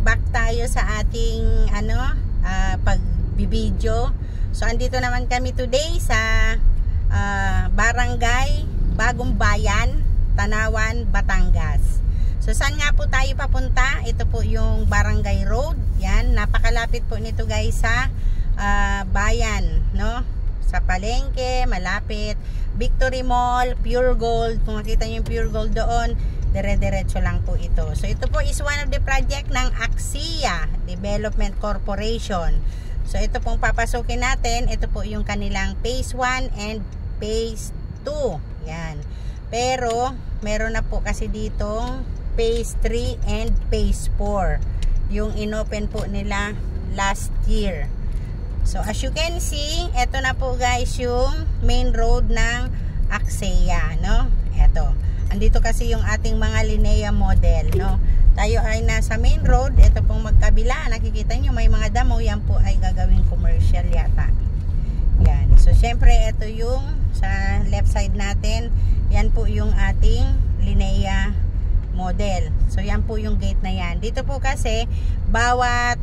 back tayo sa ating pagbibideo. So andito naman kami today sa Barangay Bagong Bayan, Tanawan, Batangas. So saan nga po tayo papunta? Ito po yung Barangay Road. Yan, napakalapit po nito guys sa bayan, no? Sa palengke, malapit. Victory Mall, Pure Gold. Kung makita nyo yung Pure Gold doon, dire-diretso lang po ito. So ito po is one of the project ng Axia Development Corporation. So ito pong papasukin natin. Ito po yung kanilang Phase 1 and Phase 2. Yan. Pero meron na po kasi ditong Phase 3 and Phase 4. Yung inopen po nila last year. So as you can see, ito na po guys yung main road ng Axia, no? Ito. Andito kasi yung ating mga Linea model, no? Tayo ay nasa main road. Ito pong magkabila. Nakikita nyo may mga damo. Yan po ay gagawing commercial yata. Yan. So syempre ito yung sa left side natin. Yan po yung ating Linea model. So yan po yung gate na yan. Dito po kasi bawat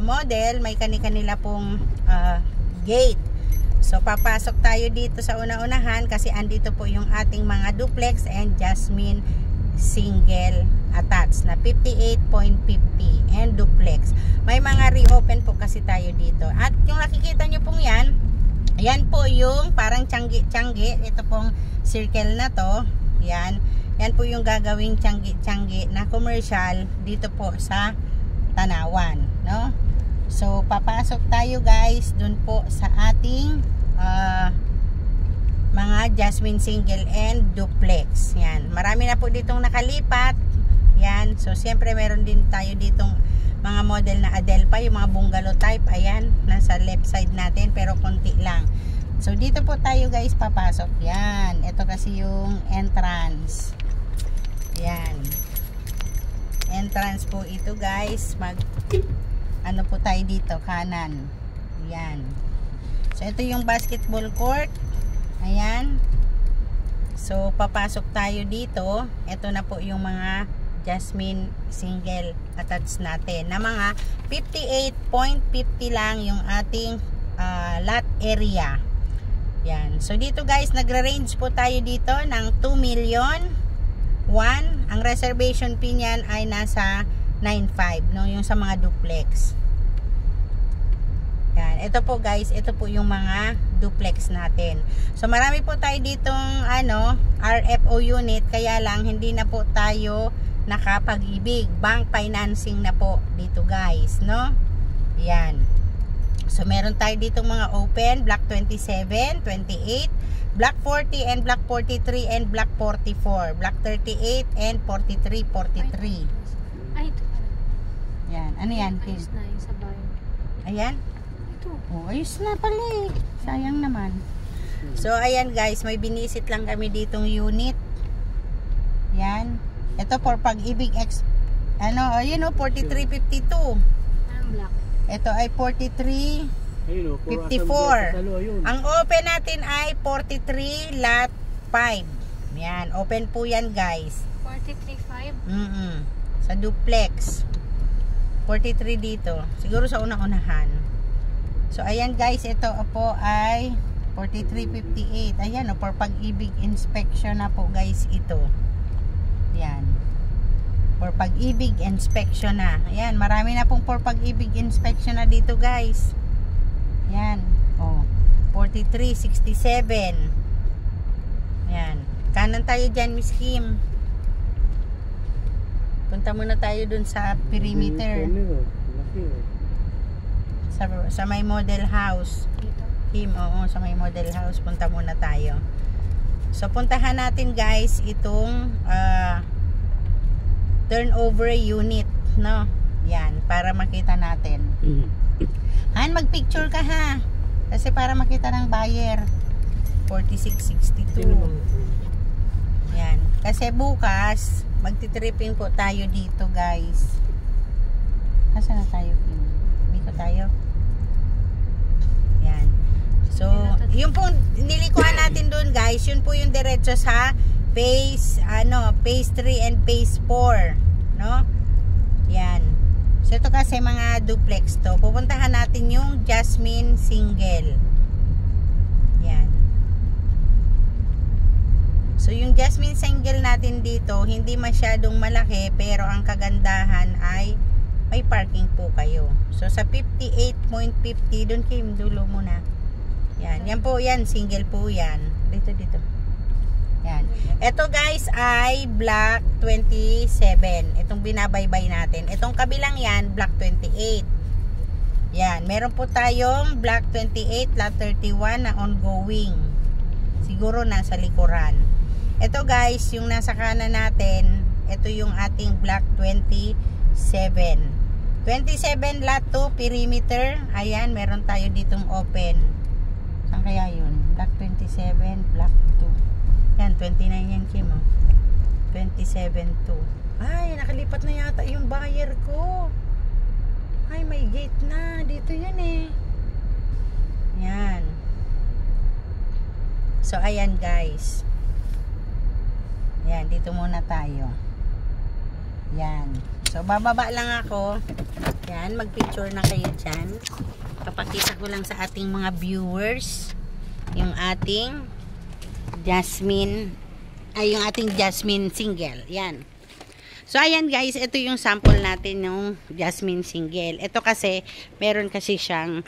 model may kani-kanila pong gate. So papasok tayo dito sa una-unahan kasi andito po yung ating mga duplex and Jasmine single attached na 58.50 and duplex. May mga reopen po kasi tayo dito. At yung nakikita nyo pong yan po yung parang tiyanggi-tiyanggi. Ito pong circle na to. Yan po yung gagawing tiyanggi-tiyanggi na commercial dito po sa Tanawan, no? So papasok tayo guys dun po sa ating mga Jasmine single and duplex. Yan, marami na po ditong nakalipat. Yan, so siyempre meron din tayo ditong mga model na Adelpa, yung mga bungalow type. Ayan, nasa left side natin pero konti lang. So dito po tayo guys papasok. Yan, ito kasi yung entrance. Yan, entrance po ito guys. Ano po tayo dito, kanan. Yan. So ito yung basketball court. Ayan. So papasok tayo dito. Ito na po yung mga Jasmine single attached natin na mga 58.50 lang yung ating lot area. Yan. So dito guys, nagre-range po tayo dito ng 2 million. Ang reservation fee niyan ay nasa 9.5, no, yung sa mga duplex. Yan, ito po guys, ito po yung mga duplex natin. So marami po tayo ditong RFO unit, kaya lang hindi na po tayo nakapag-ibig. Bank financing na po dito guys, no? Yan. So meron tayo ditong mga open, block 27, 28, block 40 and block 43 and block 44, block 38 and 43, 43. Ay, ito pala. Yan. Ano yan, Kim? Ayos na yung sa bayan. Ayan. Ito. Oh, ayos na pala eh. Sayang naman. So, ayan guys. May binisit lang kami ditong unit. Yan. Ito for Pag-ibig ayun o, 4352. Anong block? Ito ay 4354. Ang open natin ay 43 lot 5. Yan. Open po yan guys. 43.5? Sa duplex. 43 dito. Siguro sa unang-unahan. So, ayan guys. Ito po ay 4358. Ayan o, for Pag-ibig inspection na po guys ito. Yan. For Pag-ibig inspection na. Ayan, marami na pong for Pag-ibig inspection na dito guys. Yan. Oh, 4367. Yan. Kanan tayo dyan, Miss Kim. Punta muna tayo dun sa perimeter. Sa may model house. Dito. Kim, oo, sa may model house. Punta muna tayo. So, puntahan natin guys itong turnover unit, no? Yan, para makita natin. Han, mag-picture ka ha. Kasi para makita ng buyer. 4662. Yan. Kasi bukas, magtitripping po tayo dito, guys. Nasaan na tayo, Kim? Dito tayo. Yan. So, yung po nilikuhan natin doon, guys, yun po yung diretso sa phase 3 and phase 4, no? Yan. So ito kasi mga duplex to. Pupuntahan natin yung Jasmine single. Yan. So yung Jasmine single natin dito, hindi masyadong malaki, pero ang kagandahan ay may parking po kayo. So sa 58.50, doon Kim, dulo muna. Yan, yan po yan, single po yan. Dito. Yan. Ito guys ay Block 27. Itong binabaybay natin. Itong kabilang yan, Block 28. Yan, meron po tayong Block 28, Lot 31 na ongoing. Siguro nasa likuran. Ito guys, yung nasa kanan natin, ito yung ating Block 27. 27 Lot 2 perimeter. Ayan, meron tayo ditong open. Saan kaya yun? Block 27, Block 2. Yan, 29 yan Kim, oh. 27-2. Ay, nakalipat na yata yung buyer ko. Ay, may gate na. Dito yan eh. Yan. So, ayan guys. Yan, dito muna tayo. Yan. So, bababa lang ako. Yan, mag-picture na kayo dyan. Papakita ko lang sa ating mga viewers yung ating Jasmine, ay yung ating Jasmine single. Yan. So, ayan guys, ito yung sample natin ng Jasmine single. Ito kasi, meron kasi siyang,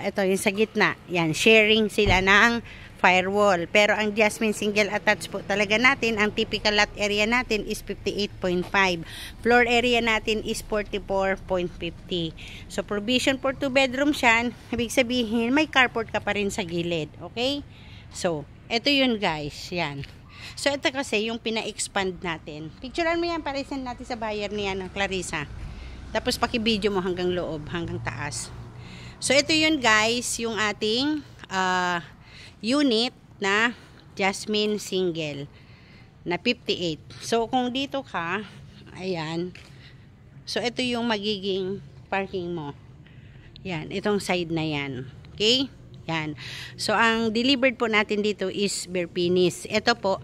ito yung sa gitna. Yan, sharing sila ng firewall. Pero ang Jasmine single attached po talaga natin, ang typical lot area natin is 58.5. Floor area natin is 44.50. So, provision for 2 bedroom siya. Ibig sabihin, may carport ka pa rin sa gilid. Okay? So, ito yun guys. Yan. So, ito kasi yung pina-expand natin. Picturean mo yan para send natin sa buyer niya ng Clarissa. Tapos, paki-video mo hanggang loob, hanggang taas. So, ito yun guys, yung ating unit na Jasmine single na 58. So, kung dito ka, ayan. So, ito yung magiging parking mo. Yan, itong side na yan. Okay? Yan. So, ang delivered po natin dito is bare finish. Ito po,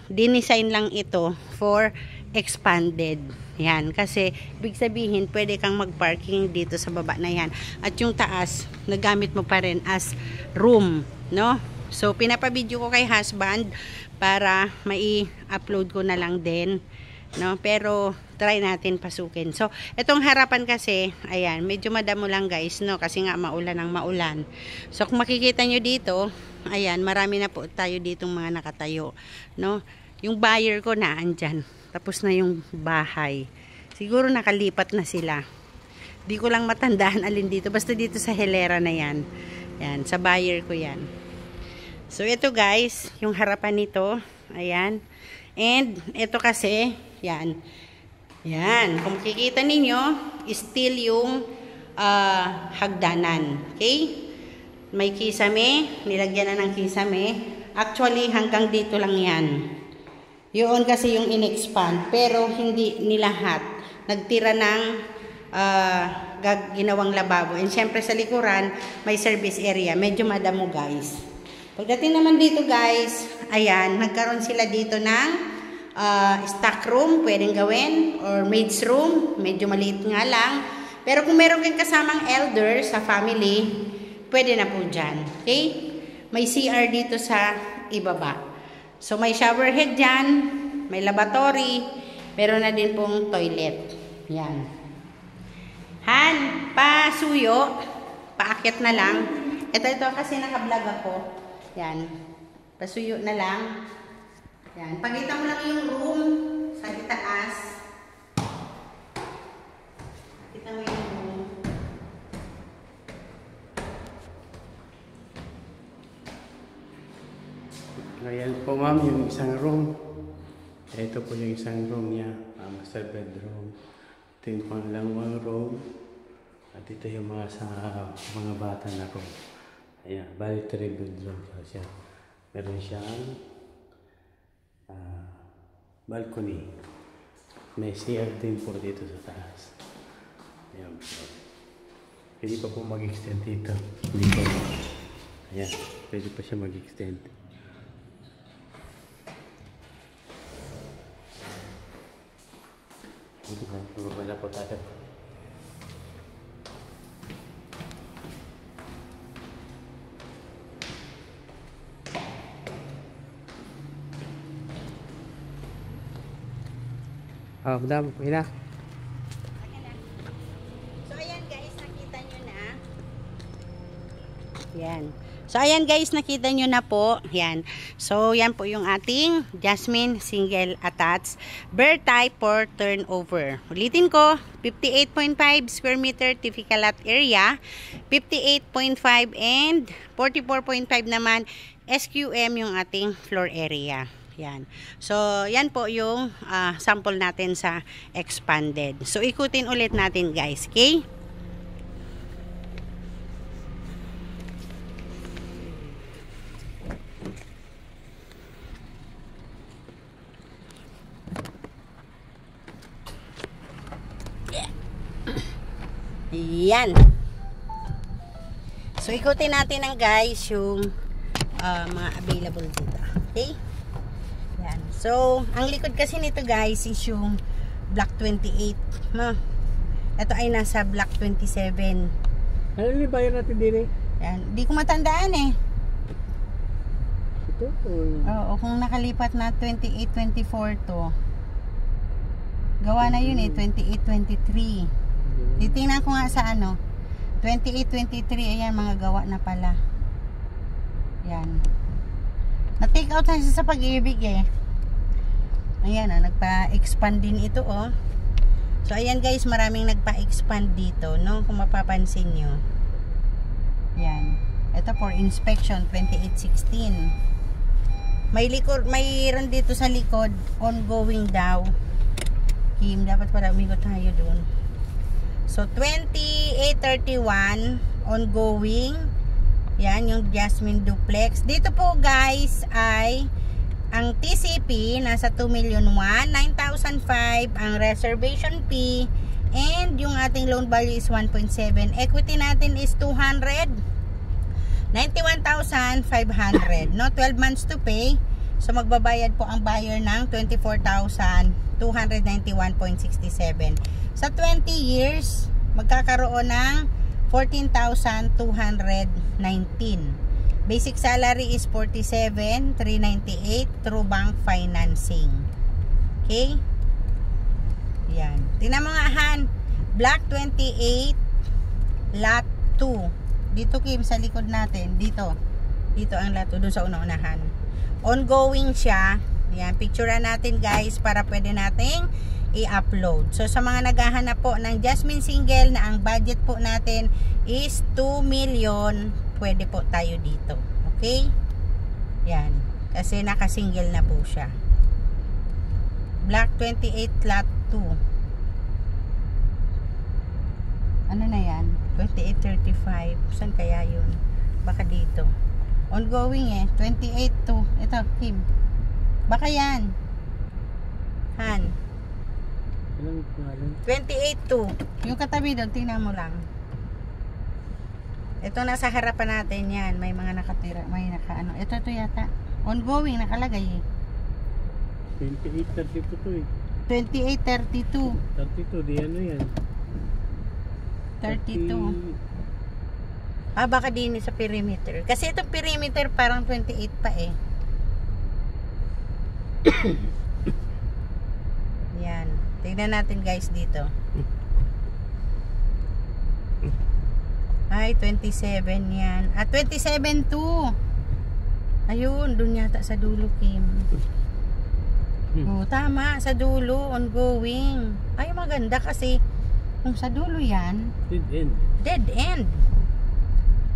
dinesign lang ito for expanded. Yan. Kasi, ibig sabihin, pwede kang mag-parking dito sa baba na yan. At yung taas, nagamit mo pa rin as room. No? So, pinapabidyo ko kay husband para mai-upload ko na lang din. No? Pero, try natin pasukin. So, itong harapan kasi, ayan, medyo madamo lang guys, no? Kasi nga maulan ang maulan. So, kung makikita nyo dito, ayan, marami na po tayo ditong mga nakatayo. No? Yung buyer ko na, andyan. Tapos na yung bahay. Siguro nakalipat na sila. Di ko lang matandaan alin dito. Basta dito sa hilera na yan. Yan, sa buyer ko yan. So, ito guys, yung harapan nito, ayan. And, ito kasi, yan. Yan. Kung makikita ninyo, still yung hagdanan. Okay? May kisame. Nilagyan na ng kisame. Actually, hanggang dito lang yan. Yun kasi yung in-expand. Pero, hindi nilahat. Nagtira ng ginawang lababo. And syempre sa likuran, may service area. Medyo madamo guys. Pagdating naman dito guys, ayan, nagkaroon sila dito ng stock room, pwedeng gawin, or maid's room, medyo maliit nga lang. Pero kung meron kang kasamang elder sa family, pwede na po dyan. Okay? May CR dito sa ibaba. So, may shower head dyan, may lavatory, meron na din pong toilet. Yan. Han, pasuyo, paakyat na lang. Ito kasi naka-vlog ako. Yan. Pasuyo na lang. Yan. Pakita mo lang yung room sa itaas. Pakita mo yung room. Ayan po ma'am, yung isang room. Ito po yung isang room niya. Master bedroom. Ito yung pangalawang room. At ito yung mga bata na room. Ayan, bali 3 bedroom siya. Meron siyang balcony. May CR din po dito sa taas. Ayan. Pwede pa po mag-extend dito. Hindi po. Ayan, pwede pa siya mag-extend. Dito na, bumaba po tayo. Oh, madam, ina. So ayan guys, nakita nyo na. Yan. So ayan guys, nakita nyo na po. Yan. So yan po yung ating Jasmine single attached bear type for turnover. Ulitin ko, 58.5 square meter typical lot area, 58.5 and 44.5 naman SQM yung ating floor area. Yan. So yan po yung sample natin sa expanded. So ikutin ulit natin guys, okay? Yan. So, ikutin natin ng guys yung mga available dito. Okay? Yan. So, ang likod kasi nito guys is yung Block 28. No? Ito ay nasa Block 27. Ano yung bayan natin din eh? Yan. Di ko matandaan eh. Ito? Oo, kung nakalipat na 28-24 to. Gawa na yun eh, 28-23. Titingnan ko nga sa ano 28-23, ayan mga gawa na pala. Yan. Na-take out na siya sa pag-ibig eh. Ayan o, nagpa-expand din ito o. So ayan guys, maraming nagpa-expand dito, no? Kung mapapansin nyo. Yan. Ito for inspection 2816. Mayroon dito sa likod, ongoing daw. Kim, dapat pala umikot tayo dun. So, 2831 ongoing. Yan, yung Jasmine Duplex. Dito po guys ay ang TCP nasa 2,001,9,005 ang reservation fee and yung ating loan value is 1.7. Equity natin is 291,500. No, 12 months to pay. So, magbabayad po ang buyer ng 24,291.67. Sa 20 years, magkakaroon ng 14,219. Basic salary is 47,398 through bank financing. Okay? Yan. Tingnan mo nga, Han. Block 28, lot 2. Dito, Kim, sa likod natin. Dito. Dito ang lot 2, doon sa una-unahan. Ongoing siya. Yan. Picturean natin, guys, para pwede nating i-upload. So, sa mga naghahanap po ng Jasmine single na ang budget po natin is 2 million, pwede po tayo dito. Okay? Yan. Kasi naka-single na po siya. Block 28 lot 2. Ano na yan? 2835. Saan kaya yun? Baka dito. Ongoing eh. 28 to. Ito, Kim. Baka yan. Han. 28-2. Yung katabi doon, tingnan mo lang. Ito nasa harapan natin yan. May mga nakatira. May nakaano. Ito yata. Ongoing, nakalagay eh. 28-32 to eh. 28-32. 32, di ano yan? 32. Ah, baka din sa perimeter. Kasi itong perimeter parang 28 pa eh. Yan. Tignan natin guys dito. Ay, 27 yan. Ah, 27-2. Ayun, dun yata sa dulo, Kim. Oh, tama, sa dulo, ongoing. Ay, maganda kasi kung sa dulo yan, Dead end. dead end.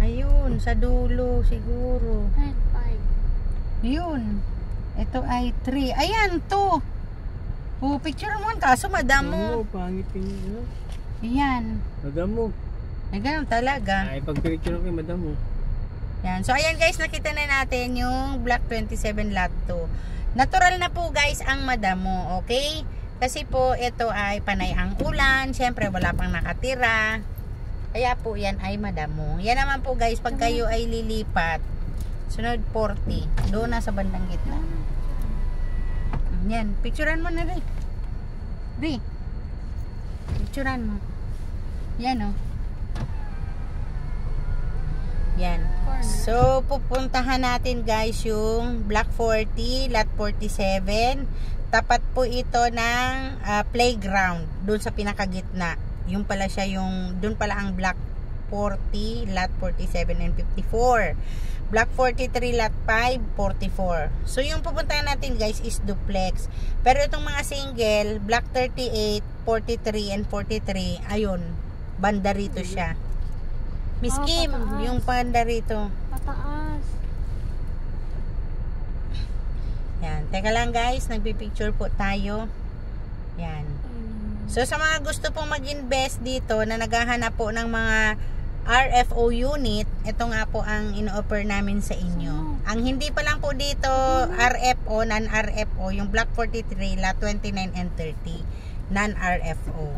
Ayun, sa dulo siguro. 5. Yun. Ito ay 3. Ayan, 2. Oh, picture mo. Kaso madamo. Pangit yung Ayan. madamo. Ay, ganun talaga. Ay, pag-picture ko madamo. Yan. So, ayan guys, nakita na natin yung Block 27 lot 2. Natural na po guys ang madamo. Okay? Kasi po, ito ay panay ang ulan. Siyempre, wala pang nakatira. Kaya po, yan ay madamo. Yan naman po guys, pag kayo ay lilipat, sunod 40. Doon na sa bandang gitna. Yan. Picturean mo na rin. Ri. Picturean mo. Yan o. Yan. So, pupuntahan natin guys yung Block 40, Lot 47. tapat po ito ng playground doon sa pinakagitna. Yung pala siya yung doon pala ang block 40, lot 47 and 54. Block 43, lot 5, 44. So yung pupuntahan natin guys is duplex. Pero itong mga single, block 38, 43 and 43, ayun, banda rito siya. Miss Kim, pataas. yung banda rito. Pataas. Yan, teka lang guys, nagpipicture po tayo. Yan. So sa mga gusto pong mag-invest dito na naghahanap po ng mga RFO unit, ito nga po ang ino-offer namin sa inyo. Ang hindi pa lang po dito RFO, non-RFO, yung block 43, lot 29 and 30, non-RFO.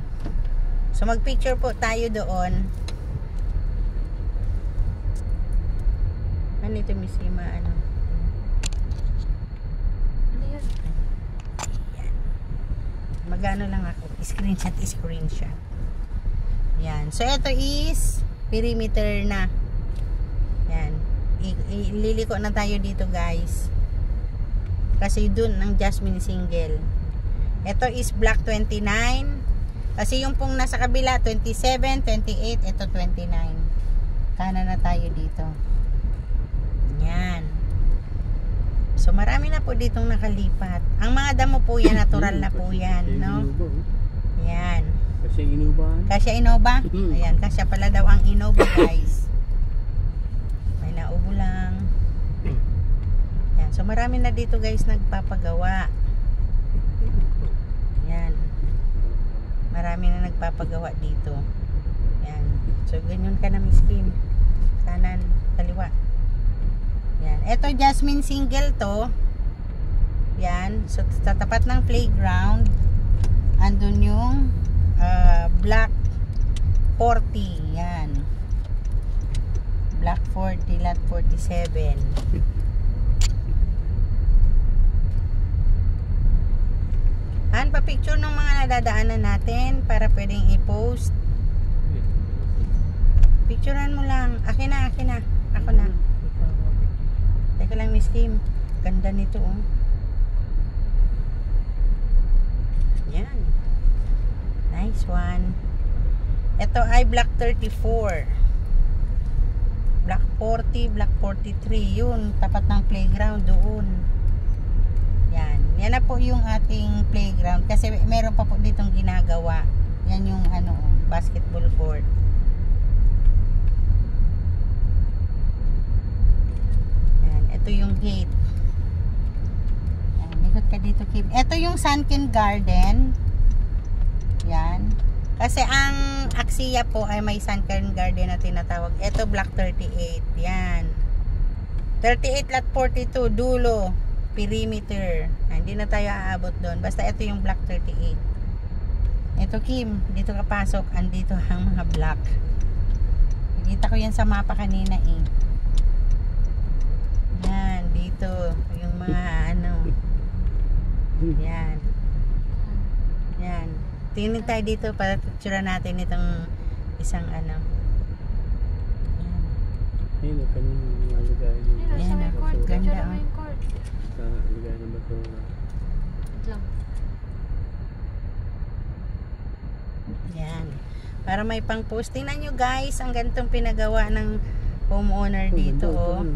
So mag-picture po tayo doon. Ano ito, Miss Ima? Ano? Ano yun? Magano lang ako. Screenshot. Yan. So ito is perimeter na. Yan. Ililiko na tayo dito guys. Kasi dun ang Jasmine single. Ito is block 29. Kasi yung pong nasa kabila 27, 28, ito 29. Kanan na tayo dito. Yan. So marami na po ditong nakalipat. Ang mga damo po yan, natural na po yan, no? Yan. Kasi inubahan. Kasya Innova? Ayan, kasya pala daw ang Innova guys. May naubo lang. Yan. So marami na dito guys nagpapagawa. Yan. Marami na nagpapagawa dito. Yan. So ganyan ka na, Miss Kim. Kanan, kaliwa. Yan. Ito Jasmine single to. Yan. So sa tapat ng playground, andun yung block 40. Yan. Block 40, lot 47. Pa-picture ng mga nadadaanan natin para pwedeng i-post. Picturean mo lang. Akin na. Ako na. Teka lang, Miss Kim. Ganda nito, oh. Yan. Nice one. Ito ay block 34. Block 40, block 43. Yun, tapat ng playground doon. Yan. Yan na po yung ating playground. Kasi meron pa po ditong ginagawa. Yan yung ano, basketball court. Yan. Ito yung gate. Yan. Likot ka dito, Kim. Ito yung sunken garden. Yan. Kasi ang Axia po ay may sunken garden na tinatawag. Ito block 38. Yan. 38 lot 42 dulo. Perimeter. Hindi na tayo aabot doon. Basta ito yung block 38. Ito, Kim. Dito ka pasok. Andito ang mga block. Nakita ko yan sa mapa kanina eh. Yan. Dito. Yung mga ano. Yan. Yan. Tingnan tayo dito para picture natin itong isang ano. Ayun, kanina mga lugar. Ayun, sa may court. Ganda, Sa oh. may court. Sa lugar ng bato. Wait lang. Yan. Para may pang post. Tingnan nyo guys, ang ganitong pinagawa ng homeowner dito, oh.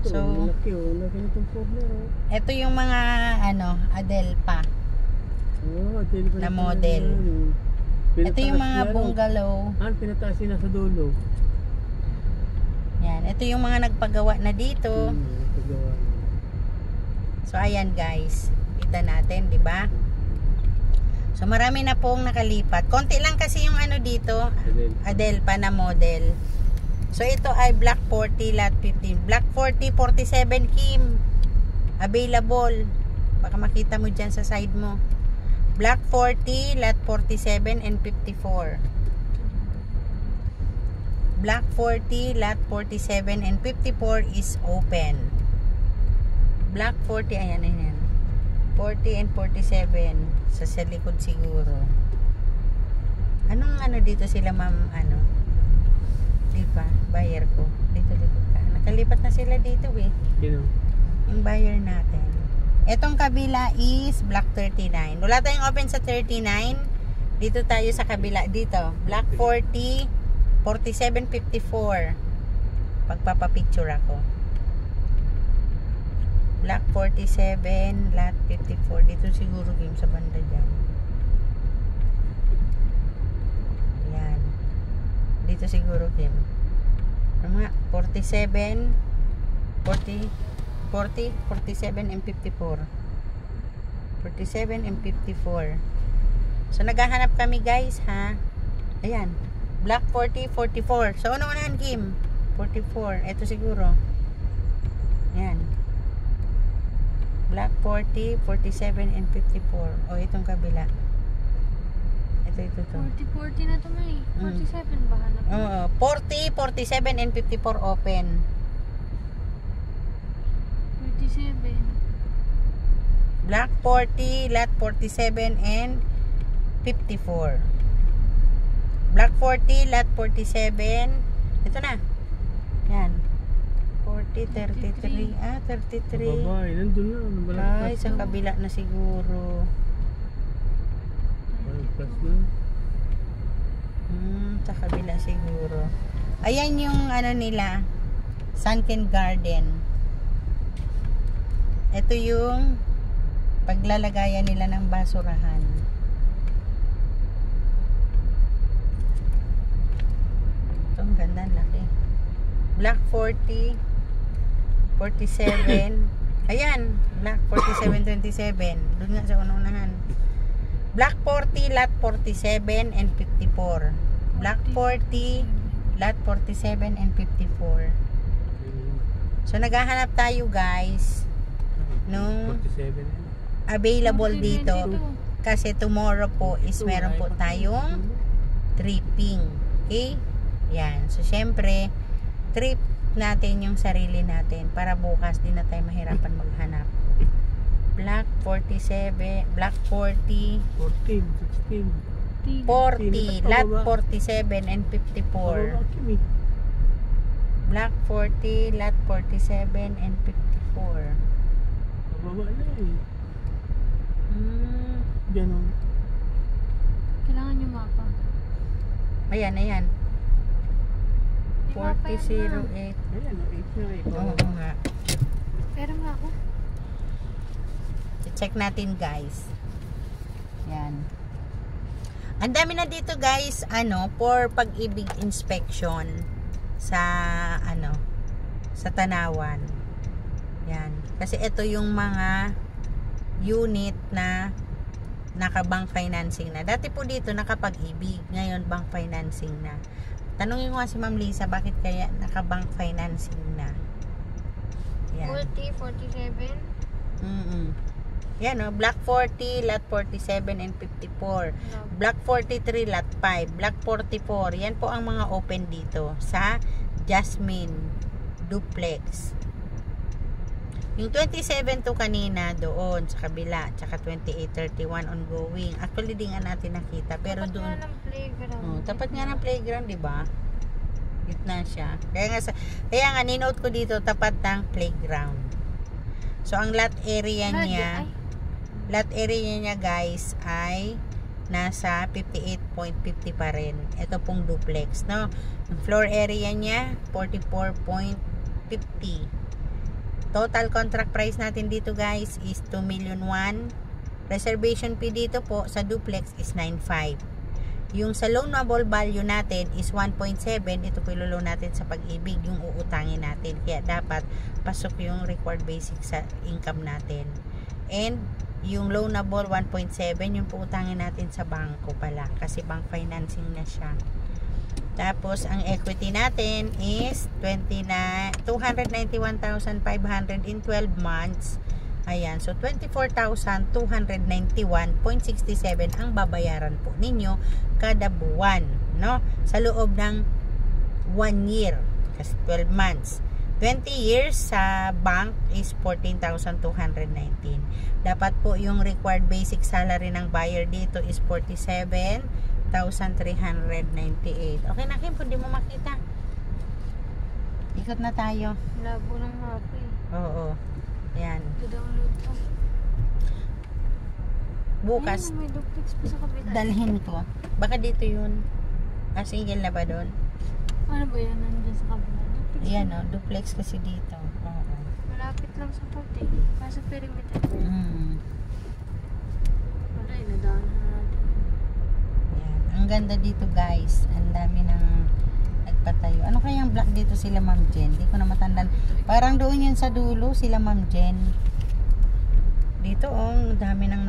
So, laki nitong corner, oh. ito yung mga ano, Adelpa na model. Ito yung mga bungalow. Pinataas yun nasa dulo. Yan. Ito yung mga nagpagawa na dito. Paggawa. So, ayan guys. Kita natin, di ba? So, marami na pong nakalipat. Konti lang kasi yung ano dito, Adelpa na model. So, ito ay block 40, lot 15. Block 40, 47, Kim. Available. Baka makita mo dyan sa side mo. Block 40, lot 47 and 54. Block 40, lot 47 and 54 is open. Block 40, ayan. 40 and 47 sa likod siguro. Anong ano dito sila, ma'am? Ano? Di ba? Buyer ko. Dito likod ka. Nakalipat na sila dito eh. Sino? Yung buyer natin. Etong kabila is black 39. Wala tayong open sa 39. Dito tayo sa kabila. Dito. Black 40, 4754. Pagpapapicture ako. Black 47, lot 54. Dito siguro game sa banda dyan. Yan. Dito siguro game. Ano nga? 47, 40, 47, and 54. 47 and 54. So, naghahanap kami guys, ha? Ayan. Black 40, 44. So, una-unahan game. 44. Ito siguro. Ayan. Black 40, 47, and 54. O, itong kabila. Ito to. 40 na to may. 47 ba hanap? Oo. 40, 47, and 54 open. 47. Black 40, lot 47, and 54. Black 40, lot 47. Ito na. Yan. 40, 33. 33. Babay, nandun na. Ay, sa kabila na siguro. Plus na. Sa kabila siguro. Ayan yung ano nila. Sunken Garden. Ito yung paglalagayan nila ng basurahan. Ito, ang ganda, laki. Black 40, 47. Ayan, Black 47, 27. Doon nga sa unahan. Black 40, lot 47 and 54. Black 40, lot 47 and 54. So, naghahanap tayo guys nung 47. available dito. Kasi tomorrow po is meron po tayong tripping. Okay? Yan. So, syempre, trip natin yung sarili natin para bukas di na tayo mahirapan maghanap. Black 47, Black 40, 14, 16. 40, lot 47 and 54. Black 40, lot 47 and 54. Mababa na eh. Ganon. Kailangan yung mapa. Ayan, ayan. May mapa yan 4008. na. Ayan, 8 na eh. Oo nga. Pero nga ako. Check natin guys. Yan. Ang dami na dito guys, for pag-ibig inspection sa sa Tanawan. Yan. Kasi ito yung mga unit na naka-bank financing na. Dati po dito nakapag-ibig, ngayon bank financing na. Tanungin ko nga si Ma'am Lisa, bakit kaya naka-bank financing na? Yan. 40, 47. Yan, Black 40, lot 47 and 54. Black 43, lot 5. Black 44. Yan po ang mga open dito sa Jasmine Duplex. Yung 27 to kanina doon sa kabila, tsaka 2831 ongoing. Actually, di nga natin nakita, pero Tapat doon nga ng playground. tapat nga ng playground, di ba? Gitna siya. Kaya nga ninote ko dito tapat ng playground. So ang lot area niya guys ay nasa 58.50 pa rin. Ito pong duplex, no? Yung floor area niya 44.50. Total contract price natin dito guys is 2,000,001. Reservation fee dito po sa duplex is 9.5. Yung sa loanable value natin is 1.7. Ito po yung loan natin sa Pag-ibig, yung uutangin natin. Kaya dapat pasok yung required basic sa income natin. And yung loanable 1.7, yung puutangin natin sa bangko pala kasi bank financing na siya. Tapos ang equity natin is 291,500 in 12 months. Ayan, so 24,291.67 ang babayaran po ninyo kada buwan, no? Sa loob ng 1 year, kasi 12 months. 20 years sa bank is 14,219. Dapat po yung required basic salary ng buyer dito is 47,398. Okay na, Kim, kung di mo makita. Ikot na tayo. Labo ng mapa eh. Oo. Yan. To-download pa. Bukas, Ayun, may duplex pa sa kabila. dalhin ko. Baka dito yun. Single na ba doon? Ano ba yan? Nandiyan sa kabila. Duplex. Yan o, duplex kasi dito. Oo. Malapit lang sa puti. Kaso perimeter. Wala, inadaanan na natin. Yan. Ang ganda dito guys. Ang dami ng nagpatayo. Ano kayang block dito sila Ma'am Jen? Hindi ko na matandaan. Parang doon yun sa dulo sila Ma'am Jen. Dito ang dami ng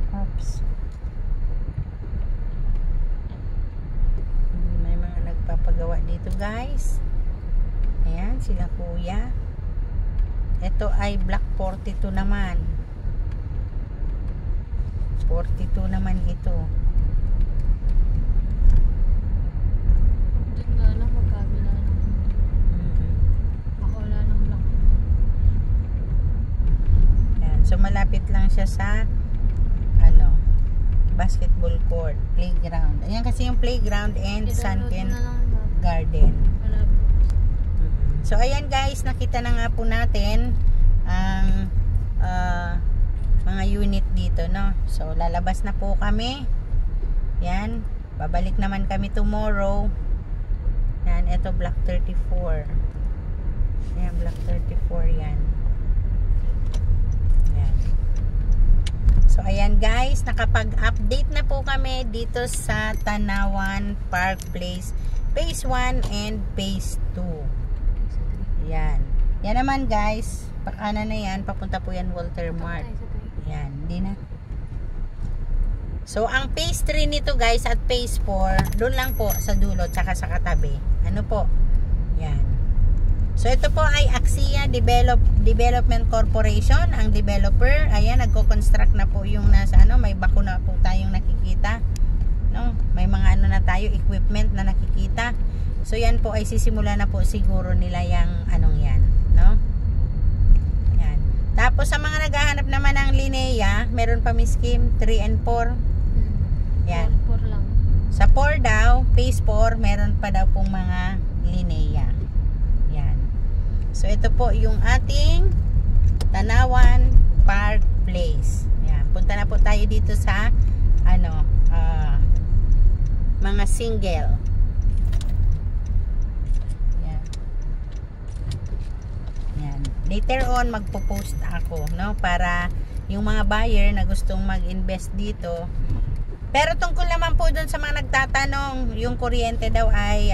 oops. May mga nagpapagawa dito guys. Ayan sila kuya. Ito ay block 42 naman. 42 naman ito. Doon nga lang magkabila lang. Baka wala ng block. Yan. So malapit lang siya sa basketball court, playground. Ayan kasi yung playground and sunken garden. So ayan guys, nakita na nga po natin ang mga unit dito, no? So lalabas na po kami. Yan, babalik naman kami tomorrow. Yan, ito block 34. Ayan, block 34 yan. Yan. So ayan guys, nakapag-update na po kami dito sa Tanawan Park Place Phase 1 and Phase 2. Yan. Yan naman guys, pakanan na yan, papunta po yan Walter Mart. Yan, hindi na. So ang Phase 3 nito guys at Phase 4, doon lang po sa dulo tsaka sa katabi. Ano po? Yan. So ito po ay Axia Development Corporation, ang developer. Ayan, nagko-construct na po yung nasa may bako na po tayong nakikita. No? May mga na tayo, equipment na nakikita. So yan po ay sisimula na po siguro nila yung yan, no? Yan. Tapos sa mga naghahanap naman ng Linea, meron pa scheme 3 and 4. Yan. 4 lang. Sa 4 daw, Phase 4, meron pa daw pong mga Linea. Yan. So ito po yung ating Tanawan Park Place. Yan. Punta na po tayo dito sa mga single. Later on magpo-post ako, no, para yung mga buyer na gustong mag-invest dito. Pero tungkol naman po doon sa mga nagtatanong, yung kuryente daw ay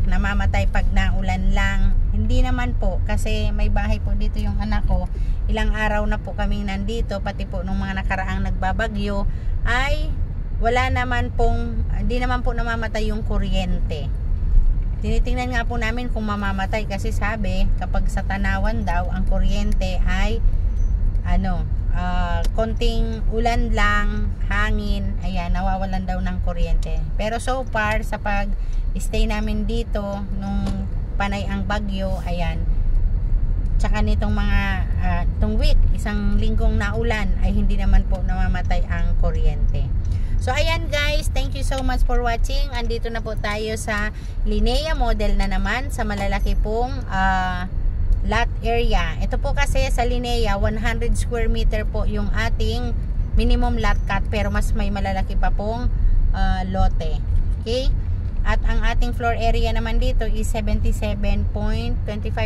namamatay pag naulan lang. Hindi naman po, kasi may bahay po dito yung anak ko. Ilang araw na po kaming nandito, pati po nung mga nakaraang nagbabagyo ay wala naman pong, hindi naman po namamatay yung kuryente. Tinitingnan nga po namin kung mamamatay kasi sabi kapag sa Tanawan daw ang kuryente ay konting ulan lang, hangin, ayan, nawawalan daw ng kuryente. Pero so far sa pag-stay namin dito nung panay ang bagyo, ayan, tsaka nitong mga itong week, isang linggong naulan ay hindi naman po namamatay ang kuryente. So ayan guys, thank you so much for watching. Andito na po tayo sa Linea model na naman sa malalaki pong lot area. Ito po kasi sa Linea 100 square meter po yung ating minimum lot cut, pero mas may malalaki pa pong lote. Okay? At ang ating floor area naman dito is 77.25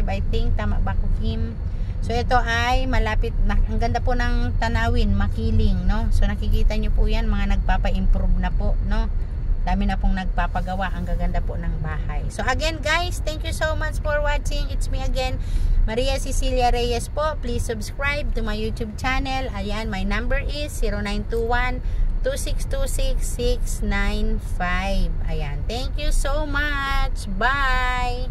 I think, tama ba ko Kim? So ito ay malapit na, ang ganda po ng tanawin, makiling, no? So nakikita nyo po yan, mga nagpapa-improve na po, no? Dami na pong nagpapagawa, ang gaganda po ng bahay. So again guys, thank you so much for watching. It's me again, Maria Cecilia Reyes po. Please subscribe to my YouTube channel. Ayan, my number is 0921-2626-695. Ayan, thank you so much. Bye!